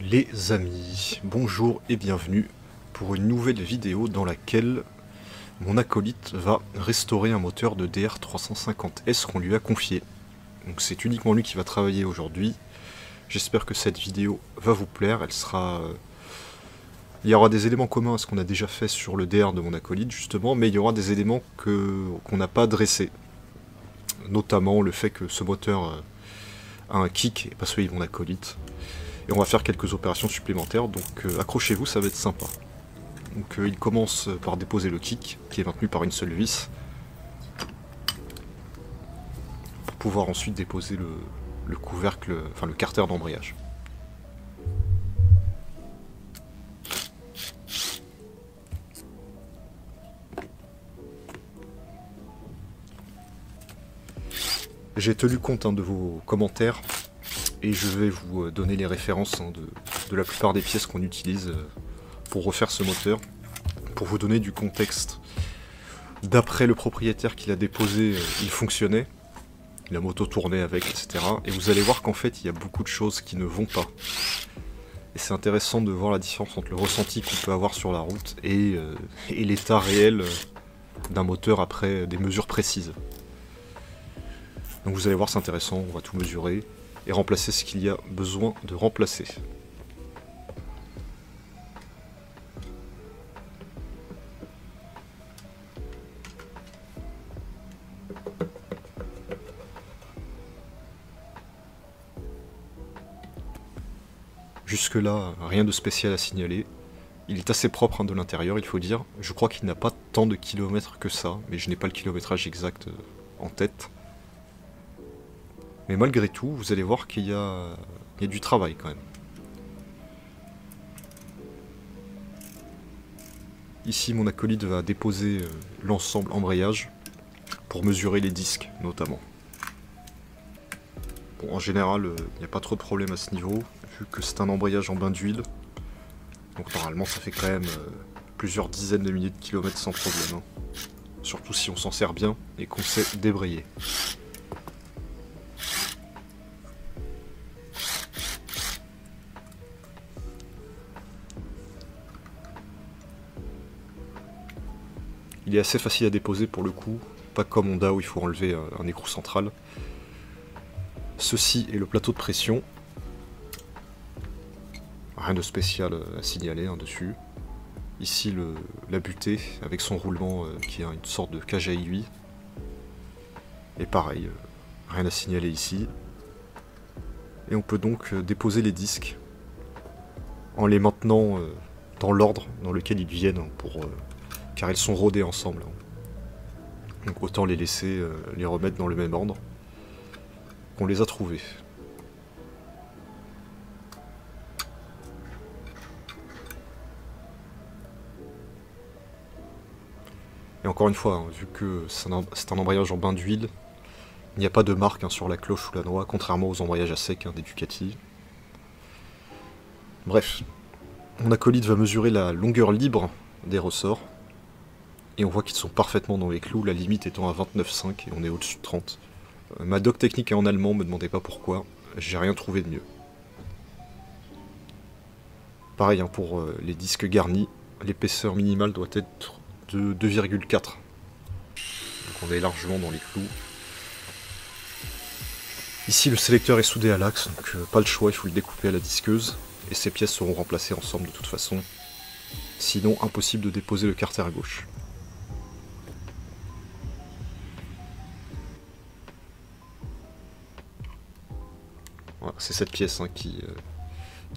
Les amis, bonjour et bienvenue pour une nouvelle vidéo dans laquelle mon acolyte va restaurer un moteur de DR350S qu'on lui a confié. Donc c'est uniquement lui qui va travailler aujourd'hui. J'espère que cette vidéo va vous plaire, il y aura des éléments communs à ce qu'on a déjà fait sur le DR de mon acolyte justement, mais il y aura des éléments qu'on n'a pas dressés. Notamment le fait que ce moteur a un kick et pas celui de mon acolyte. Et on va faire quelques opérations supplémentaires, donc accrochez-vous, ça va être sympa. Donc il commence par déposer le kick, qui est maintenu par une seule vis, pour pouvoir ensuite déposer le couvercle, enfin le carter d'embrayage. J'ai tenu compte de vos commentaires, et je vais vous donner les références de la plupart des pièces qu'on utilise pour refaire ce moteur, pour vous donner du contexte. D'après le propriétaire qui l'a déposé, il fonctionnait, la moto tournait avec, etc. Et vous allez voir qu'en fait, il y a beaucoup de choses qui ne vont pas. Et c'est intéressant de voir la différence entre le ressenti qu'on peut avoir sur la route et l'état réel d'un moteur après des mesures précises. Donc vous allez voir, c'est intéressant, on va tout mesurer et remplacer ce qu'il y a besoin de remplacer. Jusque là, rien de spécial à signaler. Il est assez propre de l'intérieur, il faut dire. Je crois qu'il n'a pas tant de kilomètres que ça, mais je n'ai pas le kilométrage exact en tête. Mais malgré tout, vous allez voir qu'il y a du travail quand même. Ici, mon acolyte va déposer l'ensemble embrayage pour mesurer les disques, notamment. Bon, en général, il n'y a pas trop de problème à ce niveau, vu que c'est un embrayage en bain d'huile. Donc normalement, ça fait quand même plusieurs dizaines de milliers de kilomètres sans problème. Surtout si on s'en sert bien et qu'on sait débrayer. Il est assez facile à déposer pour le coup, pas comme Honda où il faut enlever un écrou central. Ceci est le plateau de pression. Rien de spécial à signaler dessus. Ici la butée avec son roulement qui a une sorte de cage à aiguille. Et pareil, rien à signaler ici. Et on peut donc déposer les disques en les maintenant dans l'ordre dans lequel ils viennent car ils sont rodés ensemble. Donc autant les laisser les remettre dans le même ordre qu'on les a trouvés. Et encore une fois, vu que c'est un embrayage en bain d'huile, il n'y a pas de marque sur la cloche ou la noix, contrairement aux embrayages à sec des Ducati. Bref, mon acolyte va mesurer la longueur libre des ressorts. Et on voit qu'ils sont parfaitement dans les clous, la limite étant à 29,5 et on est au-dessus de 30. Ma doc technique est en allemand, me demandez pas pourquoi, j'ai rien trouvé de mieux. Pareil pour les disques garnis, l'épaisseur minimale doit être de 2,4. Donc on est largement dans les clous. Ici le sélecteur est soudé à l'axe, donc pas le choix, il faut le découper à la disqueuse. Et ces pièces seront remplacées ensemble de toute façon. Sinon impossible de déposer le carter à gauche. Voilà, c'est cette pièce qui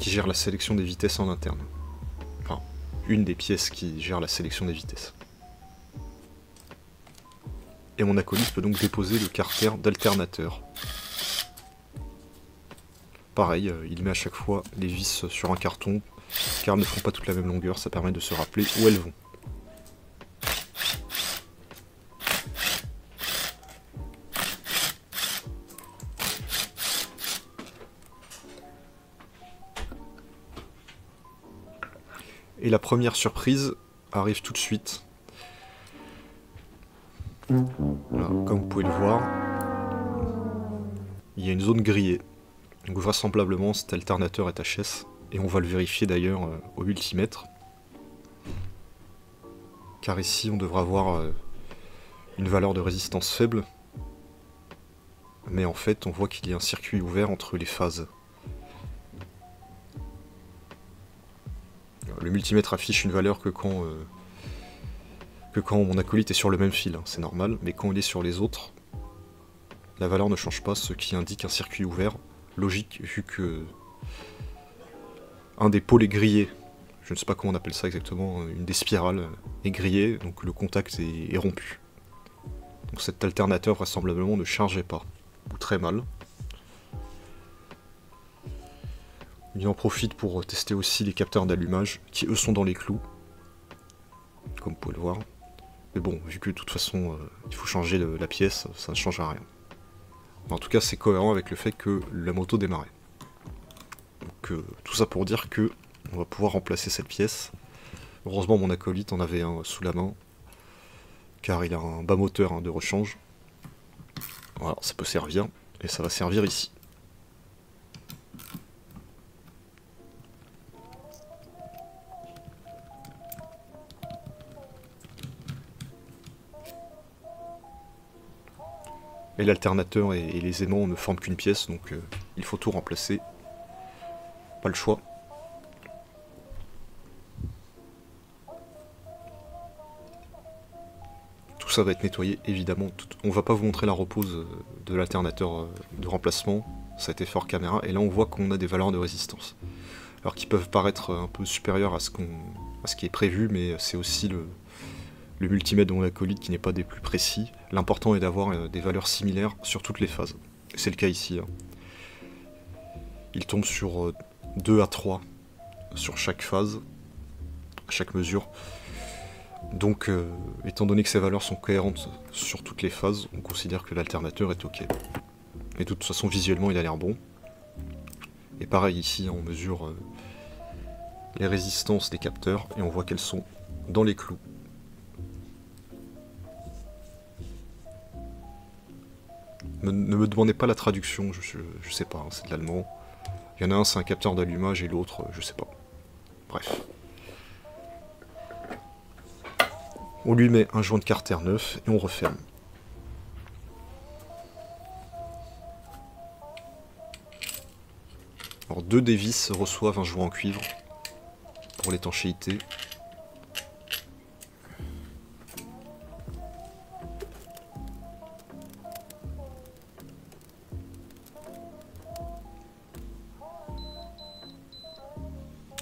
gère la sélection des vitesses en interne. Enfin, une des pièces qui gère la sélection des vitesses. Et mon acolyte peut donc déposer le carter d'alternateur. Pareil, il met à chaque fois les vis sur un carton, car elles ne font pas toute la même longueur, ça permet de se rappeler où elles vont. Et la première surprise arrive tout de suite. Voilà, comme vous pouvez le voir, il y a une zone grillée. Donc vraisemblablement cet alternateur est HS. Et on va le vérifier d'ailleurs au multimètre. Car ici on devrait avoir une valeur de résistance faible. Mais en fait on voit qu'il y a un circuit ouvert entre les phases. Le multimètre affiche une valeur que quand mon acolyte est sur le même fil, hein, c'est normal, mais quand il est sur les autres, la valeur ne change pas, ce qui indique un circuit ouvert, logique vu que un des pôles est grillé, je ne sais pas comment on appelle ça exactement, une des spirales est grillée, donc le contact est rompu. Donc cet alternateur vraisemblablement ne chargeait pas, ou très mal. Il en profite pour tester aussi les capteurs d'allumage, qui eux sont dans les clous, comme vous pouvez le voir. Mais bon, vu que de toute façon il faut changer la pièce, ça ne change à rien. Mais en tout cas c'est cohérent avec le fait que la moto démarrait. Donc tout ça pour dire que on va pouvoir remplacer cette pièce. Heureusement mon acolyte en avait un sous la main, car il a un bas moteur hein, de rechange. Voilà, ça peut servir, et ça va servir ici. Et l'alternateur et les aimants ne forment qu'une pièce, donc il faut tout remplacer. Pas le choix. Tout ça va être nettoyé, évidemment. On va pas vous montrer la repose de l'alternateur de remplacement. Ça a été fait hors caméra, et là on voit qu'on a des valeurs de résistance. Alors qui peuvent paraître un peu supérieures à ce qui est prévu, mais c'est aussi le multimètre de mon acolyte qui n'est pas des plus précis. L'important est d'avoir des valeurs similaires sur toutes les phases. C'est le cas ici. Hein. Il tombe sur 2 à 3 sur chaque phase, à chaque mesure. Donc, étant donné que ces valeurs sont cohérentes sur toutes les phases, on considère que l'alternateur est ok. Et de toute façon, visuellement, il a l'air bon. Et pareil, ici, on mesure les résistances des capteurs, et on voit qu'elles sont dans les clous. Ne me demandez pas la traduction, je sais pas, hein, c'est de l'allemand. Il y en a un, c'est un capteur d'allumage, et l'autre, je sais pas. Bref. On lui met un joint de carter neuf, et on referme. Alors 2 des vis reçoivent un joint en cuivre, pour l'étanchéité.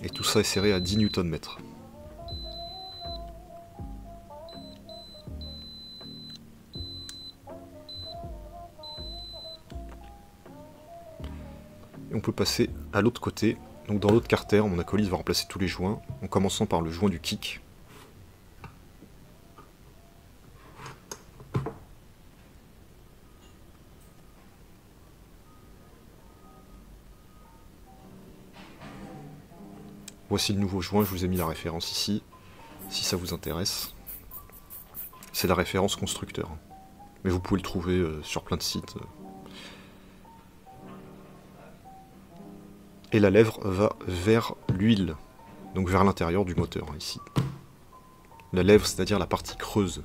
Et tout ça est serré à 10 Nm. Et on peut passer à l'autre côté. Donc dans l'autre carter, mon acolyte va remplacer tous les joints, en commençant par le joint du kick. Voici le nouveau joint, je vous ai mis la référence ici, si ça vous intéresse. C'est la référence constructeur. Mais vous pouvez le trouver sur plein de sites. Et la lèvre va vers l'huile, donc vers l'intérieur du moteur, hein, ici. La lèvre, c'est-à-dire la partie creuse.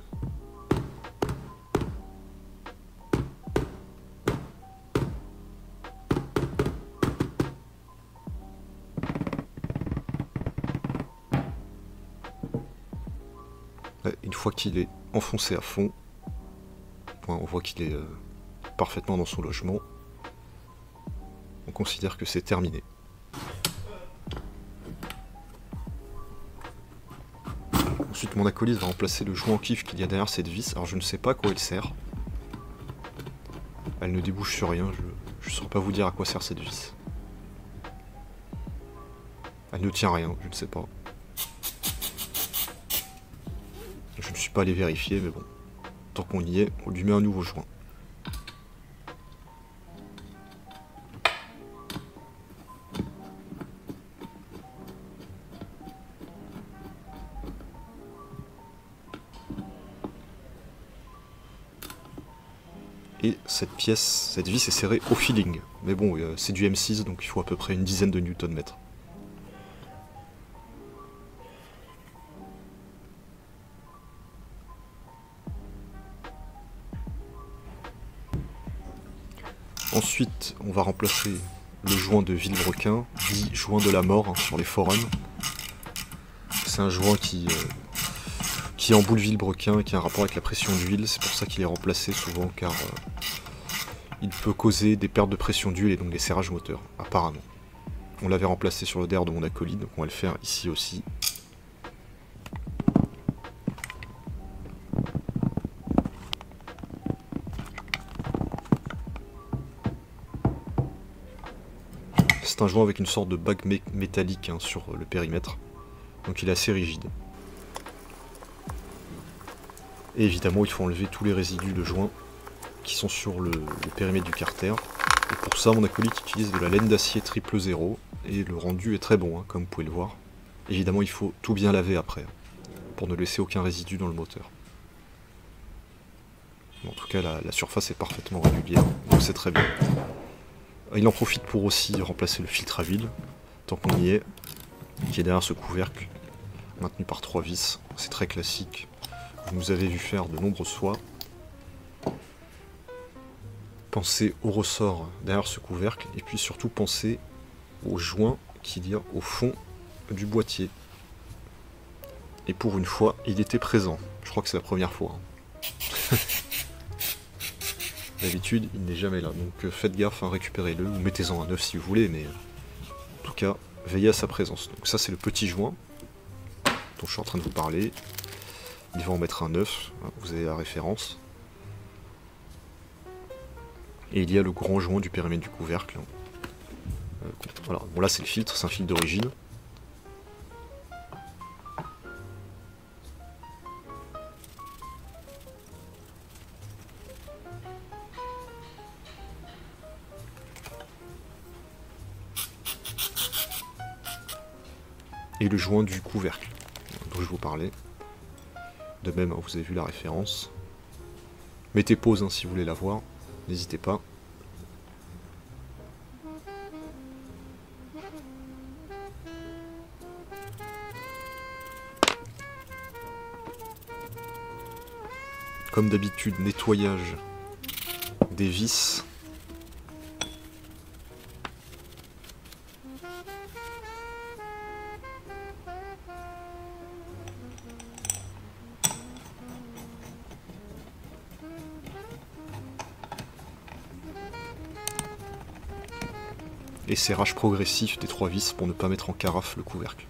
Une fois qu'il est enfoncé à fond, on voit qu'il est parfaitement dans son logement, on considère que c'est terminé. Ensuite mon acolyte va remplacer le joint en cuivre qu'il y a derrière cette vis. Alors je ne sais pas à quoi elle sert. Elle ne débouche sur rien, je ne saurais pas vous dire à quoi sert cette vis. Elle ne tient à rien, je ne sais pas. Je ne suis pas allé vérifier, mais bon. Tant qu'on y est, on lui met un nouveau joint. Et cette vis est serrée au feeling. Mais bon, c'est du M6, donc il faut à peu près une dizaine de Nm. Ensuite, on va remplacer le joint de vilebrequin, dit joint de la mort hein, sur les forums. C'est un joint qui emboule vilebrequin et qui a un rapport avec la pression d'huile. C'est pour ça qu'il est remplacé souvent, car il peut causer des pertes de pression d'huile et donc des serrages moteurs, apparemment. On l'avait remplacé sur le derrière de mon acolyte, donc on va le faire ici aussi. C'est un joint avec une sorte de bague métallique hein, sur le périmètre, donc il est assez rigide. Et évidemment, il faut enlever tous les résidus de joint qui sont sur le périmètre du carter. Et pour ça, mon acolyte utilise de la laine d'acier 000 et le rendu est très bon, hein, comme vous pouvez le voir. Évidemment, il faut tout bien laver après, pour ne laisser aucun résidu dans le moteur. En tout cas, la surface est parfaitement régulière, donc c'est très bien. Il en profite pour aussi remplacer le filtre à huile, tant qu'on y est, qui est derrière ce couvercle, maintenu par 3 vis. C'est très classique, vous nous avez vu faire de nombreuses fois. Pensez au ressort derrière ce couvercle, et puis surtout pensez au joint qu'il y a au fond du boîtier. Et pour une fois, il était présent. Je crois que c'est la première fois. Hein. D'habitude, il n'est jamais là, donc faites gaffe, hein, récupérez-le, ou mettez-en un neuf si vous voulez, mais en tout cas, veillez à sa présence. Donc ça, c'est le petit joint dont je suis en train de vous parler. Il va en mettre un neuf, hein, vous avez la référence. Et il y a le grand joint du périmètre du couvercle. Voilà, bon là c'est le filtre, c'est un filtre d'origine. Et le joint du couvercle dont je vous parlais. De même, vous avez vu la référence. Mettez pause hein, si vous voulez la voir, n'hésitez pas. Comme d'habitude, nettoyage des vis. Et serrage progressif des 3 vis pour ne pas mettre en carafe le couvercle.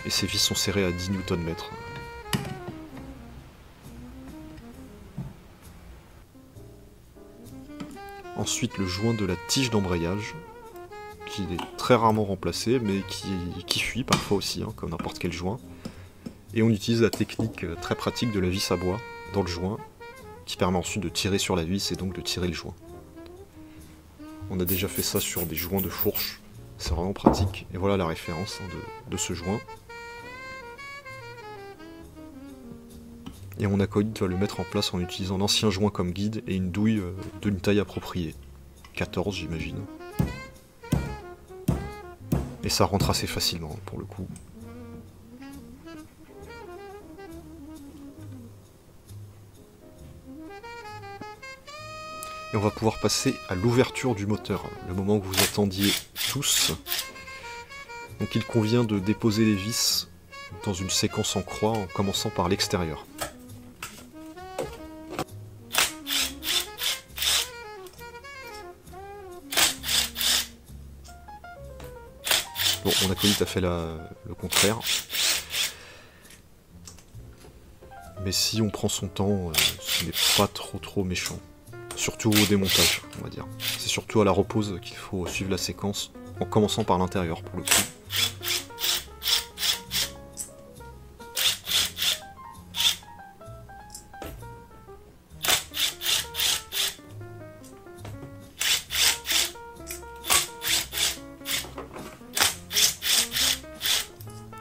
Et ces vis sont serrées à 10 Nm. Ensuite le joint de la tige d'embrayage, qui est très rarement remplacé, mais qui fuit parfois aussi, hein, comme n'importe quel joint. Et on utilise la technique très pratique de la vis à bois dans le joint, qui permet ensuite de tirer sur la vis et donc de tirer le joint. On a déjà fait ça sur des joints de fourche, c'est vraiment pratique. Et voilà la référence hein, de ce joint. Et mon acolyte va le mettre en place en utilisant l'ancien joint comme guide et une douille d'une taille appropriée. 14 j'imagine. Et ça rentre assez facilement pour le coup. Et on va pouvoir passer à l'ouverture du moteur, le moment que vous attendiez tous. Donc il convient de déposer les vis dans une séquence en croix en commençant par l'extérieur. Bon, mon acolyte a fait le contraire. Mais si on prend son temps, ce n'est pas trop méchant. Surtout au démontage, on va dire. C'est surtout à la repose qu'il faut suivre la séquence, en commençant par l'intérieur pour le coup.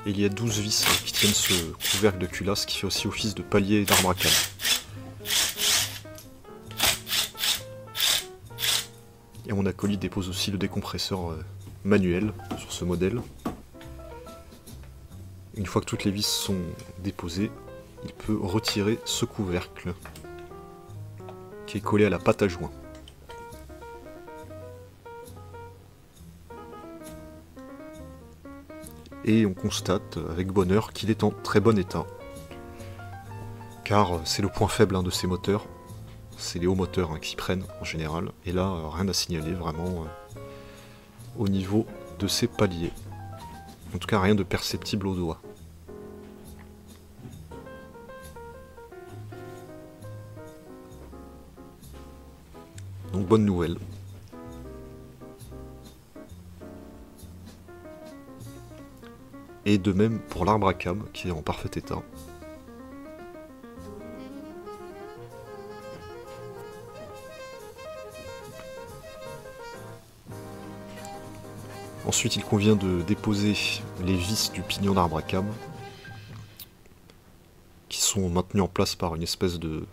Et il y a 12 vis qui tiennent ce couvercle de culasse qui fait aussi office de palier d'arbre à câble. Et mon acolyte dépose aussi le décompresseur manuel sur ce modèle. Une fois que toutes les vis sont déposées, il peut retirer ce couvercle qui est collé à la pâte à joint. et on constate avec bonheur qu'il est en très bon état. Car c'est le point faible de ces moteurs, c'est les hauts moteurs qui prennent en général, et là rien à signaler vraiment au niveau de ces paliers. En tout cas rien de perceptible au doigt. Donc bonne nouvelle. Et de même pour l'arbre à cam qui est en parfait état. Ensuite il convient de déposer les vis du pignon d'arbre à cam qui sont maintenues en place par une espèce de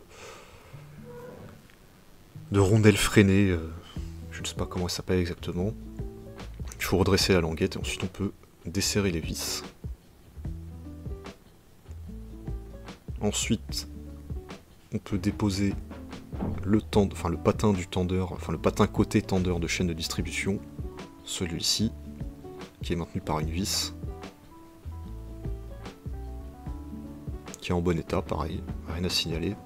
rondelle freinée, je ne sais pas comment elle s'appelle exactement. Il faut redresser la languette et ensuite on peut desserrer les vis. Ensuite on peut déposer le patin du tendeur, enfin le patin côté tendeur de chaîne de distribution, celui-ci, qui est maintenu par une vis, qui est en bon état, pareil, rien à signaler.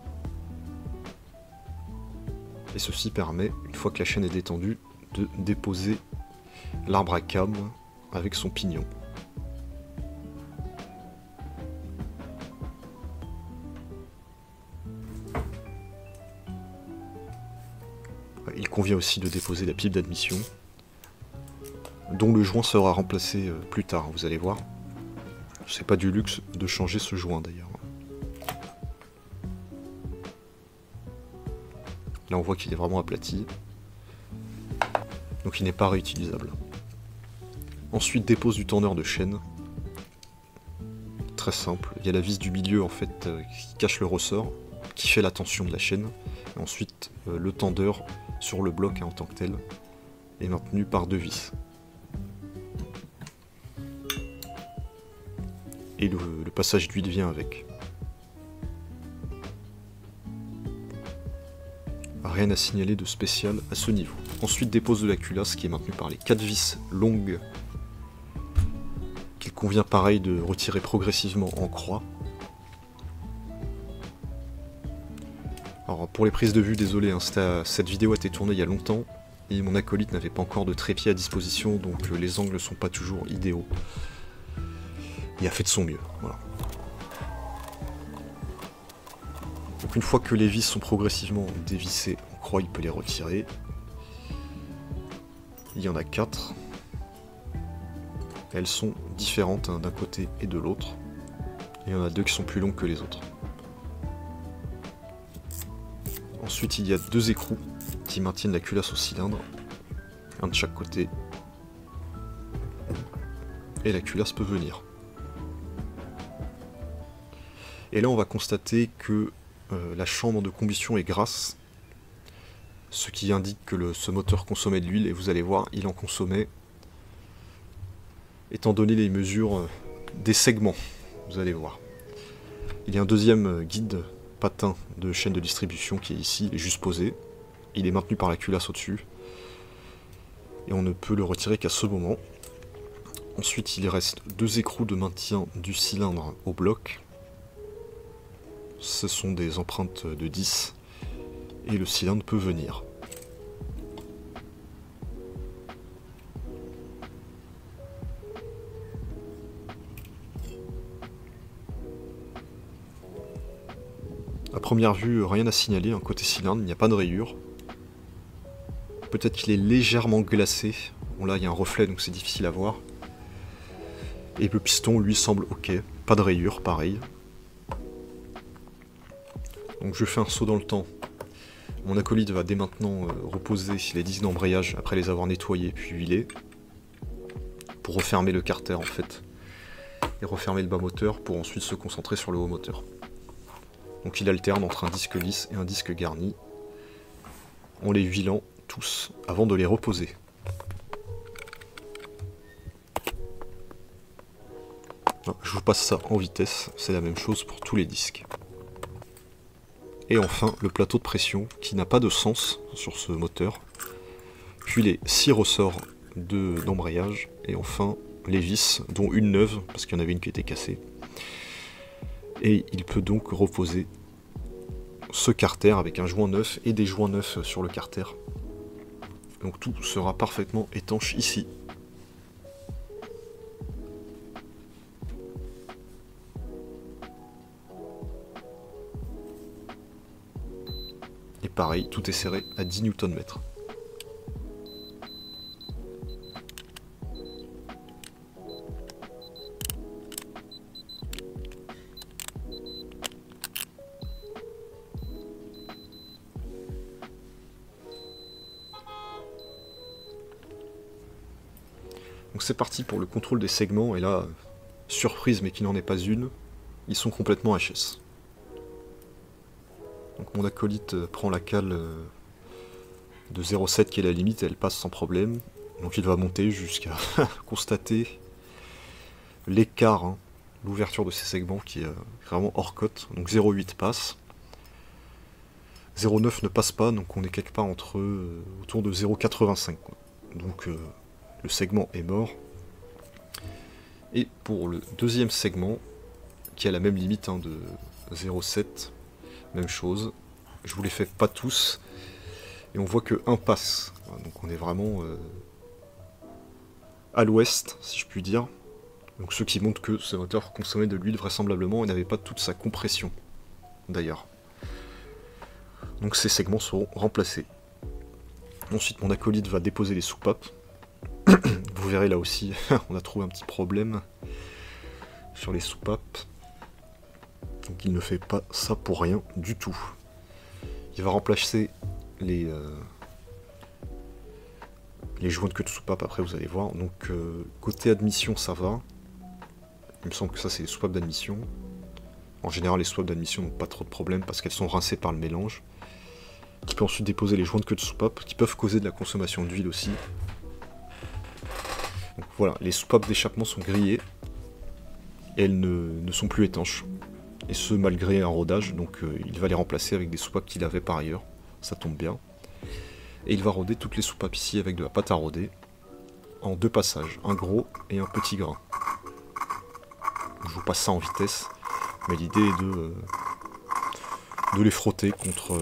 Et ceci permet, une fois que la chaîne est détendue, de déposer l'arbre à cam avec son pignon. Il convient aussi de déposer la pipe d'admission, dont le joint sera remplacé plus tard, vous allez voir. C'est pas du luxe de changer ce joint d'ailleurs. Là on voit qu'il est vraiment aplati, donc il n'est pas réutilisable. Ensuite dépose du tendeur de chaîne, très simple, il y a la vis du milieu en fait qui cache le ressort, qui fait la tension de la chaîne, et ensuite le tendeur sur le bloc en tant que tel est maintenu par deux vis. Et le passage d'huile vient avec. Rien à signaler de spécial à ce niveau. Ensuite dépose de la culasse qui est maintenue par les 4 vis longues qu'il convient pareil de retirer progressivement en croix. Alors pour les prises de vue, désolé, cette vidéo a été tournée il y a longtemps et mon acolyte n'avait pas encore de trépied à disposition, donc les angles ne sont pas toujours idéaux. Il a fait de son mieux, voilà. Donc une fois que les vis sont progressivement dévissées en croix, il peut les retirer. Il y en a 4. Elles sont différentes d'un côté et de l'autre. Il y en a 2 qui sont plus longues que les autres. Ensuite il y a 2 écrous qui maintiennent la culasse au cylindre, un de chaque côté. Et la culasse peut venir. Et là on va constater que la chambre de combustion est grasse, ce qui indique que ce moteur consommait de l'huile, et vous allez voir, il en consommait, étant donné les mesures des segments, vous allez voir. Il y a un deuxième guide patin de chaîne de distribution qui est ici, il est juste posé, il est maintenu par la culasse au-dessus, et on ne peut le retirer qu'à ce moment. Ensuite il reste 2 écrous de maintien du cylindre au bloc. Ce sont des empreintes de 10 et le cylindre peut venir. À première vue, rien à signaler, côté cylindre, il n'y a pas de rayure. Peut-être qu'il est légèrement glacé. Bon là il y a un reflet donc c'est difficile à voir. Et le piston lui semble ok, pas de rayure, pareil. Donc je fais un saut dans le temps. Mon acolyte va dès maintenant reposer les disques d'embrayage après les avoir nettoyés puis huilés. Pour refermer le carter en fait. Et refermer le bas moteur pour ensuite se concentrer sur le haut moteur. Donc il alterne entre un disque lisse et un disque garni. En les huilant tous avant de les reposer. Je vous passe ça en vitesse, c'est la même chose pour tous les disques. Et enfin le plateau de pression qui n'a pas de sens sur ce moteur. Puis les 6 ressorts d'embrayage et enfin les vis, dont une neuve, parce qu'il y en avait une qui était cassée. Et il peut donc reposer ce carter avec un joint neuf et des joints neufs sur le carter. Donc tout sera parfaitement étanche ici. Et pareil, tout est serré à 10 Nm. Donc c'est parti pour le contrôle des segments, et là, surprise mais qui n'en est pas une, ils sont complètement HS. Donc mon acolyte prend la cale de 0,7 qui est la limite et elle passe sans problème. Donc il va monter jusqu'à constater l'écart, hein, l'ouverture de ces segments qui est vraiment hors cote. Donc 0,8 passe. 0,9 ne passe pas, donc on est quelque part autour de 0,85. Donc le segment est mort. Et pour le deuxième segment, qui a la même limite, hein, de 0,7, même chose. Je vous les fais pas tous. Et on voit que un passe. Donc on est vraiment à l'ouest, si je puis dire. Donc ce qui montre que ce moteur consommait de l'huile vraisemblablement et n'avait pas toute sa compression, d'ailleurs. Donc ces segments seront remplacés. Ensuite mon acolyte va déposer les soupapes. Vous verrez là aussi, on a trouvé un petit problème sur les soupapes. Donc il ne fait pas ça pour rien du tout. Il va remplacer les joints de queue de soupape, après vous allez voir. Donc côté admission ça va. Il me semble que ça c'est les soupapes d'admission. En général les soupapes d'admission n'ont pas trop de problème parce qu'elles sont rincées par le mélange. Il peut ensuite déposer les joints de queue de soupape qui peuvent causer de la consommation d'huile aussi. Donc voilà, les soupapes d'échappement sont grillées et elles ne sont plus étanches. Et ce malgré un rodage, donc il va les remplacer avec des soupapes qu'il avait par ailleurs, ça tombe bien. Et il va roder toutes les soupapes ici avec de la pâte à roder, en deux passages, un gros et un petit grain. Je vous passe ça en vitesse, mais l'idée est de les frotter contre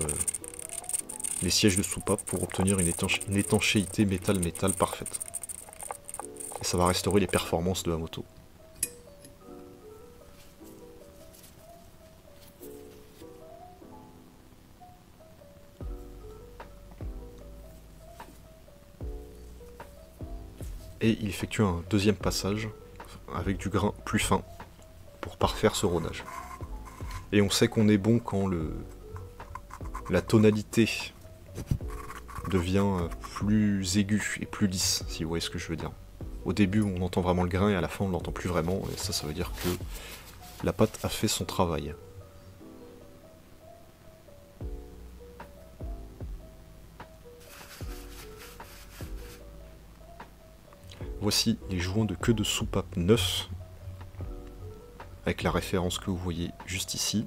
les sièges de soupape pour obtenir une étanchéité métal-métal parfaite. Et ça va restaurer les performances de la moto. Et il effectue un deuxième passage avec du grain plus fin pour parfaire ce rodage. Et on sait qu'on est bon quand la tonalité devient plus aiguë et plus lisse, si vous voyez ce que je veux dire. Au début on entend vraiment le grain et à la fin on ne l'entend plus vraiment, et ça veut dire que la pâte a fait son travail. Voici les joints de queue de soupape neufs, avec la référence que vous voyez juste ici.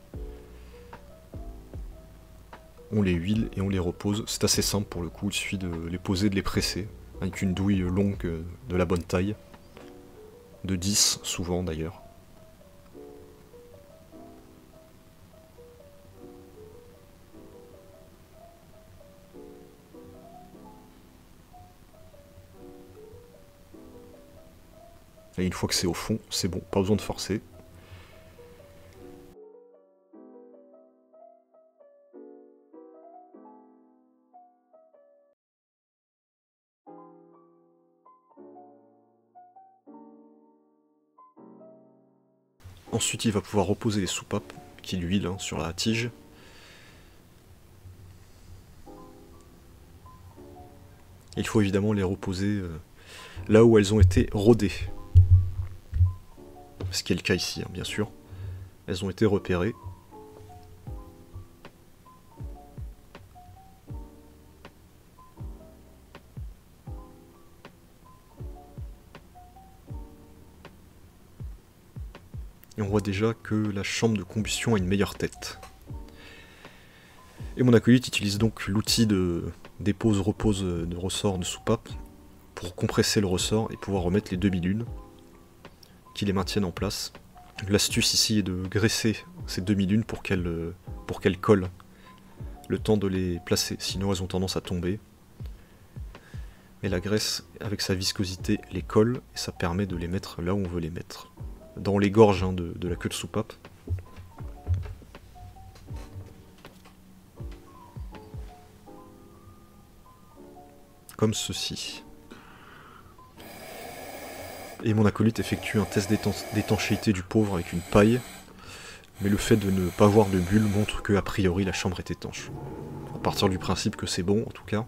On les huile et on les repose, c'est assez simple pour le coup, il suffit de les poser, de les presser, avec une douille longue de la bonne taille, de 10 souvent d'ailleurs. Et une fois que c'est au fond, c'est bon, pas besoin de forcer. Ensuite, il va pouvoir reposer les soupapes qu'il huile, hein, sur la tige. Il faut évidemment les reposer là où elles ont été rodées. Ce qui est le cas ici, hein, bien sûr. Elles ont été repérées. Et on voit déjà que la chambre de combustion a une meilleure tête. Et mon acolyte utilise donc l'outil de dépose-repose de ressort de soupape pour compresser le ressort et pouvoir remettre les demi-lunes qui les maintiennent en place. L'astuce ici est de graisser ces demi-lunes pour qu'elles collent le temps de les placer, sinon elles ont tendance à tomber. Mais la graisse, avec sa viscosité, les colle et ça permet de les mettre là où on veut les mettre. Dans les gorges hein, de la queue de soupape. Comme ceci. Et mon acolyte effectue un test d'étanchéité du pauvre avec une paille, mais le fait de ne pas voir de bulle montre que a priori la chambre est étanche. À partir du principe que c'est bon en tout cas.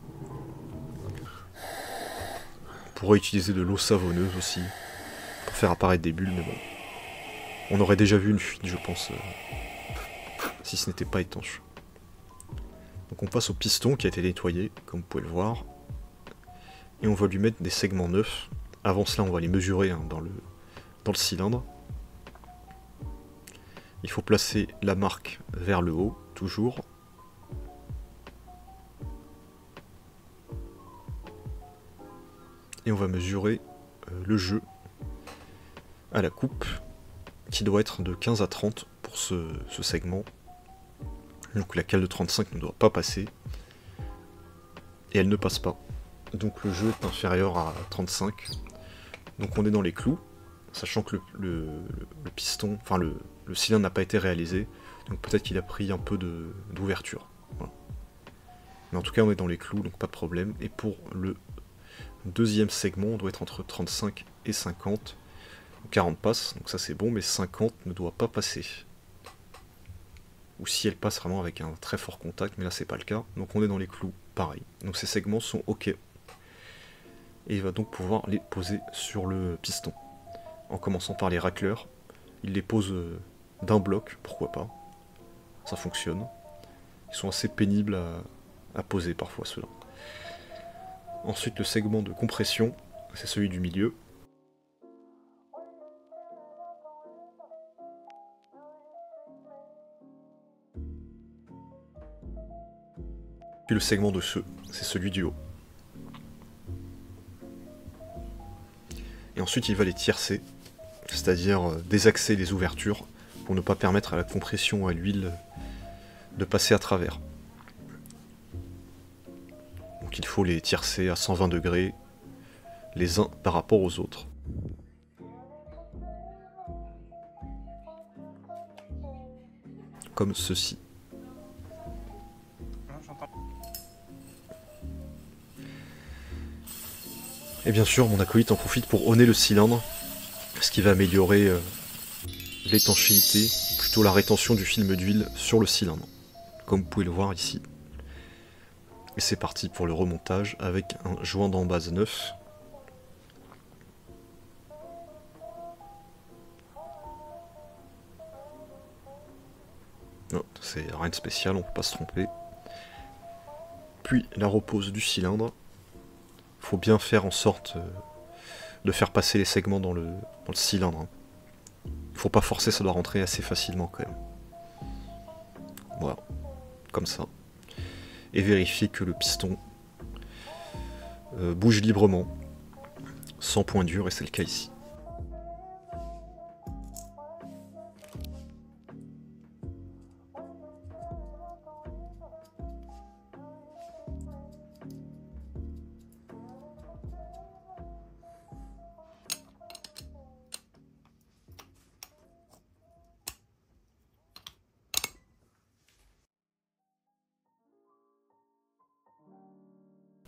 On pourrait utiliser de l'eau savonneuse aussi, pour faire apparaître des bulles, mais bon. On aurait déjà vu une fuite je pense, si ce n'était pas étanche. Donc on passe au piston qui a été nettoyé, comme vous pouvez le voir. Et on va lui mettre des segments neufs. Avant cela, on va les mesurer hein, dans le cylindre. Il faut placer la marque vers le haut, toujours. Et on va mesurer le jeu à la coupe, qui doit être de 15 à 30 pour ce segment. Donc la cale de 35 ne doit pas passer. Et elle ne passe pas. Donc le jeu est inférieur à 35. Donc on est dans les clous, sachant que le piston, enfin le cylindre n'a pas été réalisé, donc peut-être qu'il a pris un peu d'ouverture. Voilà. Mais en tout cas on est dans les clous, donc pas de problème. Et pour le deuxième segment, on doit être entre 35 et 50. 40 passe, donc ça c'est bon, mais 50 ne doit pas passer. Ou si elle passe vraiment avec un très fort contact, mais là c'est pas le cas. Donc on est dans les clous, pareil. Donc ces segments sont ok. Et il va donc pouvoir les poser sur le piston. En commençant par les racleurs, il les pose d'un bloc, pourquoi pas. Ça fonctionne. Ils sont assez pénibles à poser parfois ceux-là. Ensuite le segment de compression, c'est celui du milieu. Puis le segment de feu, c'est celui du haut. Et ensuite il va les tiercer, c'est-à-dire désaxer les ouvertures pour ne pas permettre à la compression à l'huile de passer à travers. Donc il faut les tiercer à 120 degrés les uns par rapport aux autres. Comme ceci. Et bien sûr, mon acolyte en profite pour honner le cylindre, ce qui va améliorer l'étanchéité, plutôt la rétention du film d'huile sur le cylindre, comme vous pouvez le voir ici. Et c'est parti pour le remontage avec un joint d'embase neuf. Non, c'est rien de spécial, on ne peut pas se tromper. Puis la repose du cylindre. Il faut bien faire en sorte de faire passer les segments dans le cylindre. Il ne faut pas forcer, ça doit rentrer assez facilement quand même. Voilà, comme ça. Et vérifier que le piston bouge librement, sans point dur, et c'est le cas ici.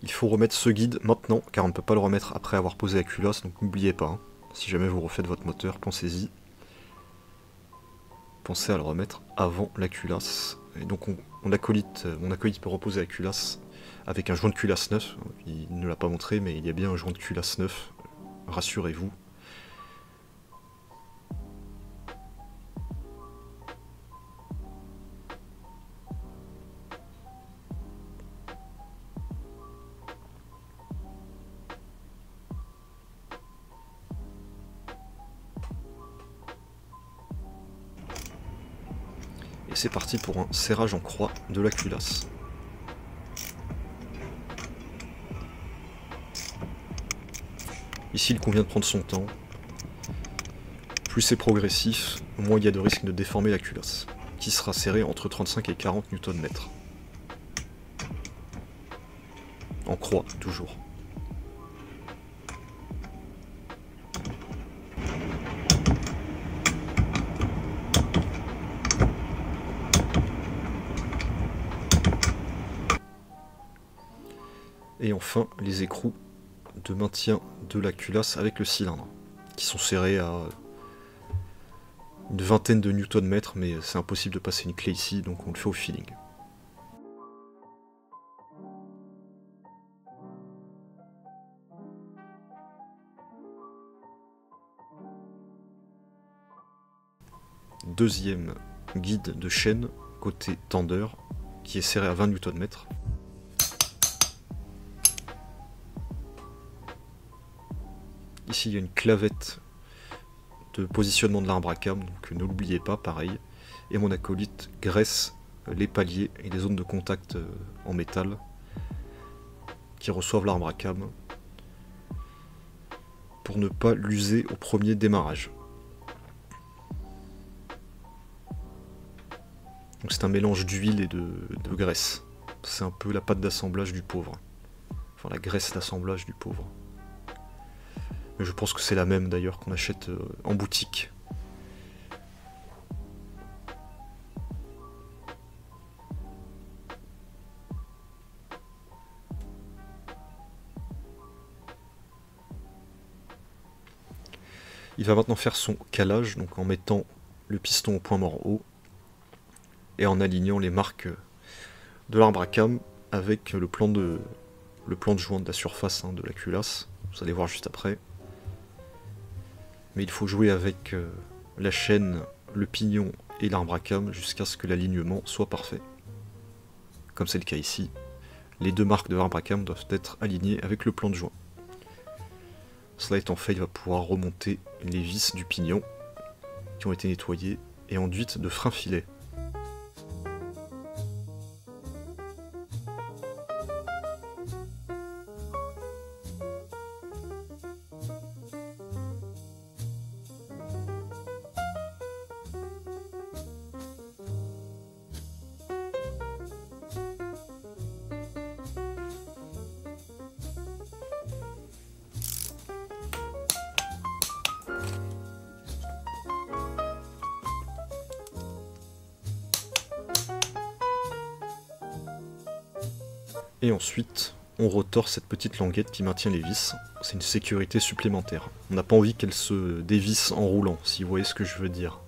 Il faut remettre ce guide maintenant, car on ne peut pas le remettre après avoir posé la culasse, donc n'oubliez pas, hein, si jamais vous refaites votre moteur, pensez-y. Pensez à le remettre avant la culasse. Et donc mon acolyte peut reposer la culasse avec un joint de culasse neuf. Il ne l'a pas montré, mais il y a bien un joint de culasse neuf, rassurez-vous. Et c'est parti pour un serrage en croix de la culasse. Ici il convient de prendre son temps. Plus c'est progressif, moins il y a de risque de déformer la culasse, qui sera serrée entre 35 et 40 Nm. En croix, toujours. Et enfin, les écrous de maintien de la culasse avec le cylindre, qui sont serrés à une vingtaine de Nm, mais c'est impossible de passer une clé ici, donc on le fait au feeling. Deuxième guide de chaîne, côté tendeur, qui est serré à 20 Nm. Ici il y a une clavette de positionnement de l'arbre à cam, donc ne l'oubliez pas, pareil. Et mon acolyte graisse les paliers et les zones de contact en métal qui reçoivent l'arbre à cam pour ne pas l'user au premier démarrage. Donc c'est un mélange d'huile et de graisse. C'est un peu la pâte d'assemblage du pauvre. Enfin la graisse d'assemblage du pauvre. Mais je pense que c'est la même d'ailleurs qu'on achète en boutique. Il va maintenant faire son calage, donc en mettant le piston au point mort haut et en alignant les marques de l'arbre à cam avec le plan de joint de la surface de la culasse. Vous allez voir juste après. Mais il faut jouer avec la chaîne, le pignon et l'arbre à cam jusqu'à ce que l'alignement soit parfait. Comme c'est le cas ici, les deux marques de l'arbre à cam doivent être alignées avec le plan de joint. Cela étant fait, il va pouvoir remonter les vis du pignon qui ont été nettoyées et enduites de frein filet. Et ensuite, on retord cette petite languette qui maintient les vis. C'est une sécurité supplémentaire. On n'a pas envie qu'elle se dévisse en roulant, si vous voyez ce que je veux dire.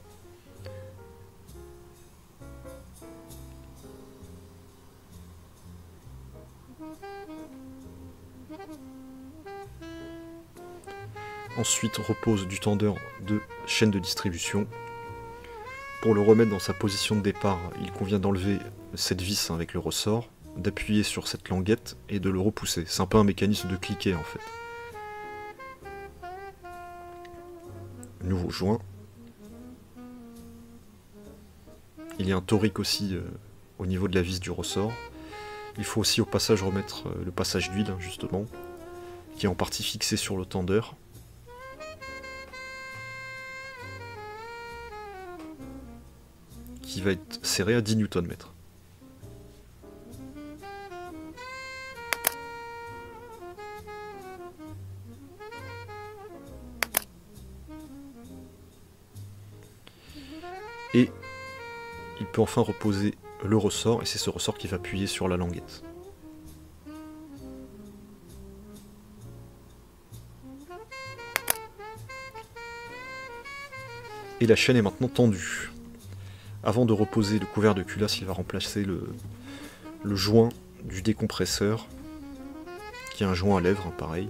Ensuite, repose du tendeur de chaîne de distribution. Pour le remettre dans sa position de départ, il convient d'enlever cette vis avec le ressort, d'appuyer sur cette languette et de le repousser. C'est un peu un mécanisme de cliquet en fait. Nouveau joint. Il y a un torique aussi au niveau de la vis du ressort. Il faut aussi au passage remettre le passage d'huile justement, qui est en partie fixé sur le tendeur. Qui va être serré à 10 Nm. Et il peut enfin reposer le ressort, et c'est ce ressort qui va appuyer sur la languette. Et la chaîne est maintenant tendue. Avant de reposer le couvert de culasse, il va remplacer le joint du décompresseur, qui est un joint à lèvres, pareil.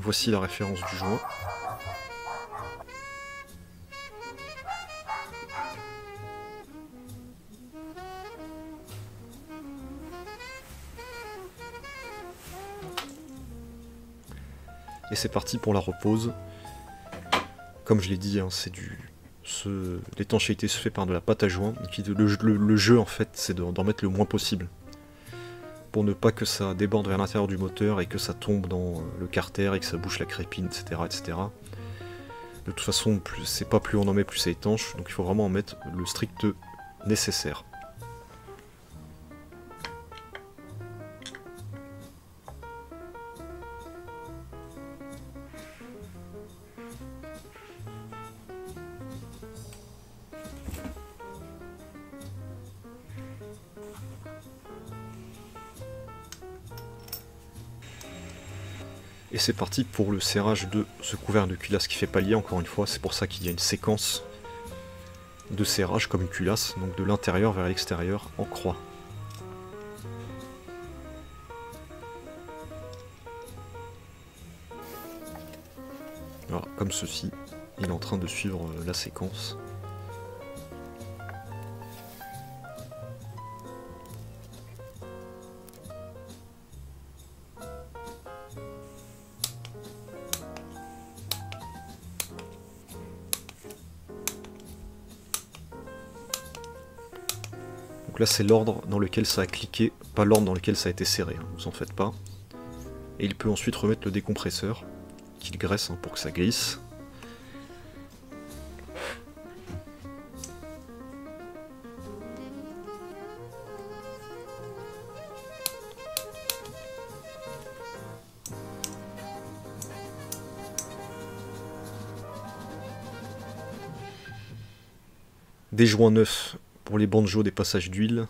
Voici la référence du joint. Et c'est parti pour la repose. Comme je l'ai dit, c'est l'étanchéité se fait par de la pâte à joint. Le jeu en fait c'est d'en mettre le moins possible. Pour ne pas que ça déborde vers l'intérieur du moteur et que ça tombe dans le carter et que ça bouche la crépine, etc. etc. De toute façon, c'est pas plus on en met plus c'est étanche, donc il faut vraiment en mettre le strict nécessaire. Et c'est parti pour le serrage de ce couvercle de culasse qui fait palier, encore une fois, c'est pour ça qu'il y a une séquence de serrage comme une culasse, donc de l'intérieur vers l'extérieur en croix. Voilà, comme ceci, il est en train de suivre la séquence. Donc là c'est l'ordre dans lequel ça a cliqué, pas l'ordre dans lequel ça a été serré, hein, vous en faites pas. Et il peut ensuite remettre le décompresseur, qu'il graisse hein, pour que ça glisse. Des joints neufs pour les banjos des passages d'huile.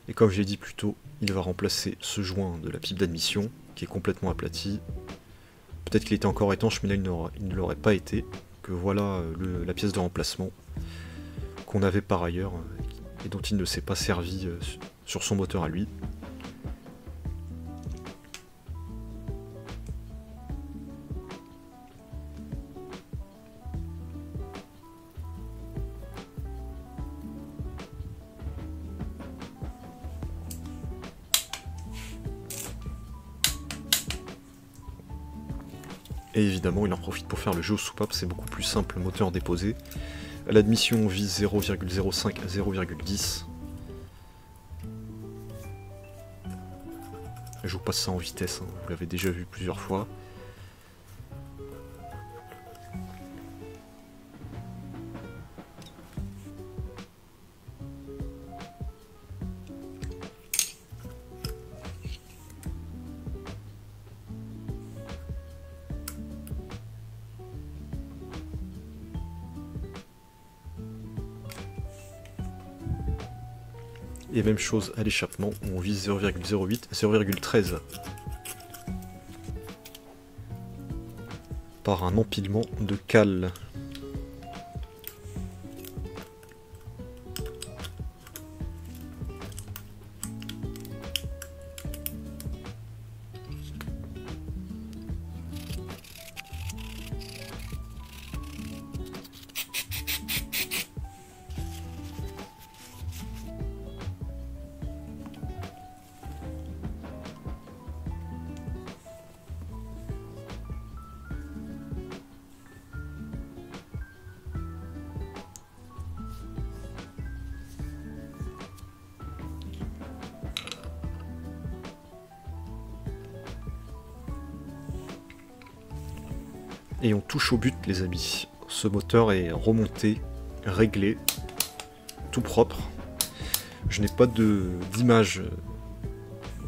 Et comme je l'ai dit plus tôt, il va remplacer ce joint de la pipe d'admission qui est complètement aplati. Peut-être qu'il était encore étanche, mais là il ne l'aurait pas été. Que voilà la pièce de remplacement qu'on avait par ailleurs et dont il ne s'est pas servi sur son moteur à lui. Et évidemment, il en profite pour faire le jeu aux soupapes, c'est beaucoup plus simple, moteur déposé. À l'admission, on vise 0,05 à 0,10. Je vous passe ça en vitesse, hein, vous l'avez déjà vu plusieurs fois. Et même chose à l'échappement, où on vise 0,08 à 0,13. Par un empilement de cales. Et on touche au but les amis. Ce moteur est remonté, réglé, tout propre. Je n'ai pas d'image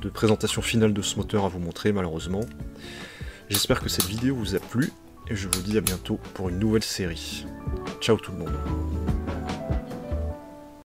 de présentation finale de ce moteur à vous montrer malheureusement. J'espère que cette vidéo vous a plu et je vous dis à bientôt pour une nouvelle série. Ciao tout le monde.